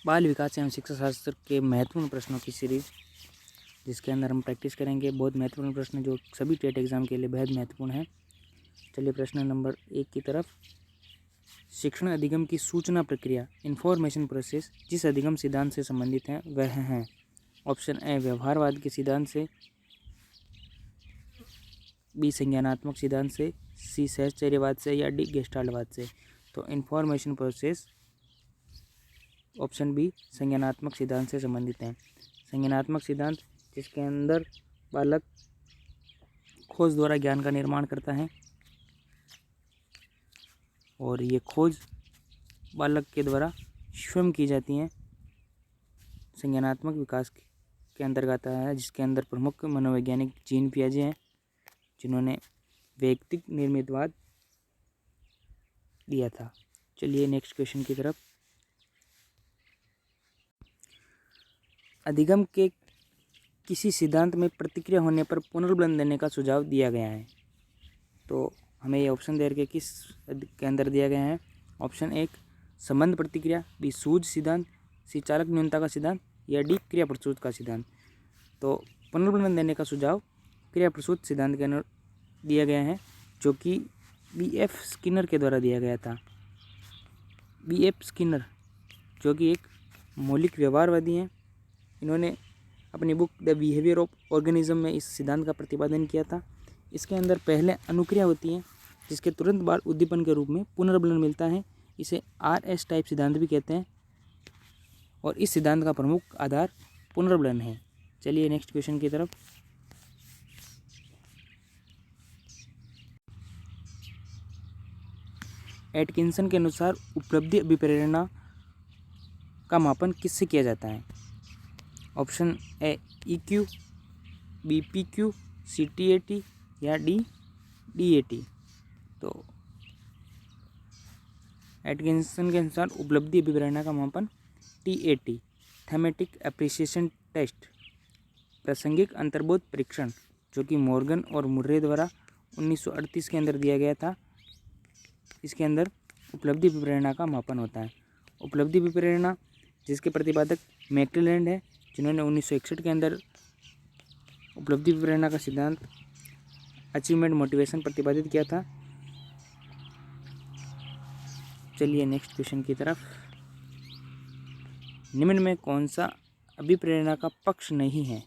बाल विकास एवं शिक्षा शास्त्र के महत्वपूर्ण प्रश्नों की सीरीज, जिसके अंदर हम प्रैक्टिस करेंगे बहुत महत्वपूर्ण प्रश्न जो सभी टेट एग्जाम के लिए बेहद महत्वपूर्ण है। चलिए प्रश्न नंबर 1 की तरफ। शिक्षण अधिगम की सूचना प्रक्रिया इंफॉर्मेशन प्रोसेस जिस अधिगम सिद्धांत से संबंधित है वह है। ऑप्शन ए व्यवहारवाद के सिद्धांत से, बी संज्ञानात्मक सिद्धांत से, सी सहचर्यवाद से या डी गेस्टाल्टवाद से। तो इंफॉर्मेशन प्रोसेस ऑप्शन बी संज्ञानात्मक सिद्धांत से संबंधित है। संज्ञानात्मक सिद्धांत जिसके अंदर बालक खोज द्वारा ज्ञान का निर्माण करता है और ये खोज बालक के द्वारा स्वयं की जाती हैं, संज्ञानात्मक विकास के अंतर्गत आता है, जिसके अंदर प्रमुख मनोवैज्ञानिक जीन पियाजे हैं जिन्होंने वैयक्तिक निर्मितवाद दिया था। चलिए नेक्स्ट क्वेश्चन की तरफ। अधिगम के किसी सिद्धांत में प्रतिक्रिया होने पर पुनर्बलन देने का सुझाव दिया गया है। तो हमें ये ऑप्शन दे रखे किस के अंदर दिया गया है। ऑप्शन 1 संबंध प्रतिक्रिया, बी सूझ सिद्धांत, सी चालक न्यूनता का सिद्धांत या डी क्रिया प्रसूत का सिद्धांत। तो पुनर्बलन देने का सुझाव क्रिया प्रसूत सिद्धांत के अंदर दिया गया है, जो कि B.F. स्किनर के द्वारा दिया गया था। B.F. स्किनर जो कि एक मौलिक व्यवहारवादी हैं, इन्होंने अपनी book the behaviour of organism में इस सिद्धांत का प्रतिपादन किया था। इसके अंदर पहले अनुक्रिया होती है जिसके तुरंत बाद उद्दीपन के रूप में पुनर्बलन मिलता है। इसे RS टाइप सिद्धांत भी कहते हैं और इस सिद्धांत का प्रमुख आधार पुनर्बलन है। चलिए नेक्स्ट क्वेश्चन की तरफ। एटकिंसन के अनुसार उपलब्धि अभिप्रेरणा का मापन किससे किया जाता है। Option A EQ, B PQ, C TAT या डी DAT। तो एटकिंसन के अनुसार उपलब्धि अभिप्रेरणा का मापन TAT थैमेटिक एप्रिसिएशन टेस्ट प्रासंगिक अंतर्बोध परीक्षण, जो कि मॉर्गन और मुर्रे द्वारा 1938 के अंदर दिया गया था, इसके अंदर उपलब्धि अभिप्रेरणा का मापन होता है। उपलब्धि अभिप्रेरणा जिसके प्रतिपादक मैक्लेलैंड है, जिन्होंने 1961 के अंदर उपलब्धि अभिप्रेरणा का सिद्धांत अचीवमेंट मोटिवेशन प्रतिपादित किया था। चलिए नेक्स्ट क्वेश्चन की तरफ। निम्न में कौन सा अभिप्रेरणा का पक्ष नहीं है।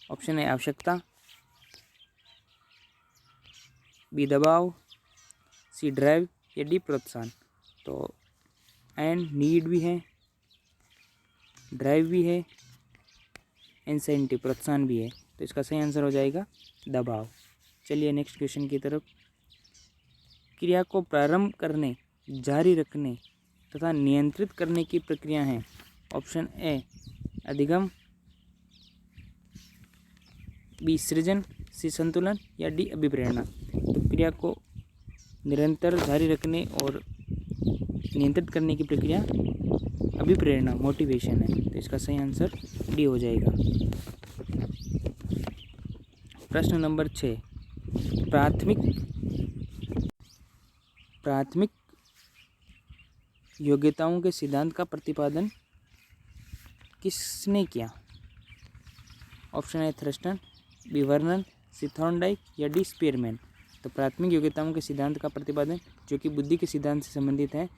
ऑप्शन ए आवश्यकता, बी दबाव, सी ड्राइव या डी प्रोत्साहन। तो एंड नीड भी है, ड्राइव भी है, इंसेंटिव प्रोत्साहन भी है। तो इसका सही आंसर हो जाएगा दबाव। चलिए नेक्स्ट क्वेश्चन की तरफ। क्रिया को प्रारंभ करने, जारी रखने तथा नियंत्रित करने की प्रक्रिया है। ऑप्शन ए अधिगम, बी सृजन, सी संतुलन या डी अभिप्रेरणा। तो क्रिया को निरंतर जारी रखने और नियंत्रित करने की प्रक्रिया अभिप्रेरणा मोटिवेशन है। तो इसका सही आंसर डी हो जाएगा। प्रश्न नंबर 6 प्राथमिक योग्यताओं के सिद्धांत का प्रतिपादन किसने किया। Option A Thurstone, B Vernon, C Thorndike या डी स्पीयरमैन। तो प्राथमिक योग्यताओं के सिद्धांत का प्रतिपादन जो कि बुद्धि के सिद्धांत से संबंधित है,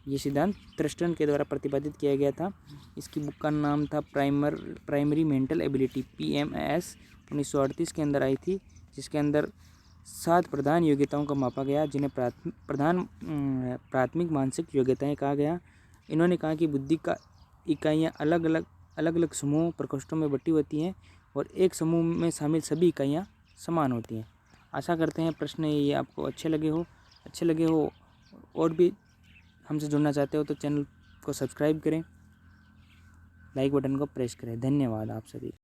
ये सिद्धांत थ्रस्टन के द्वारा प्रतिपादित किया गया था। इसकी बुक का नाम था प्राइमरी मेंटल एबिलिटी, PMS, 1938 के अंदर आई थी, जिसके अंदर 7 प्रधान योग्यताओं को मापा गया, जिन्हें प्राथमिक मानसिक योग्यताएं कहा गया। इन्होंने कहा कि बुद्धि का इकाइयाँ अलग अलग समूह प्रकोष्ठों में बटी होती हैं और एक समूह में शामिल सभी इकाइयाँ समान होती हैं। आशा करते हैं प्रश्न ये आपको अच्छे लगे हो और भी हमसे जुड़ना चाहते हो तो चैनल को सब्सक्राइब करें, लाइक बटन को प्रेस करें। धन्यवाद आप सभी।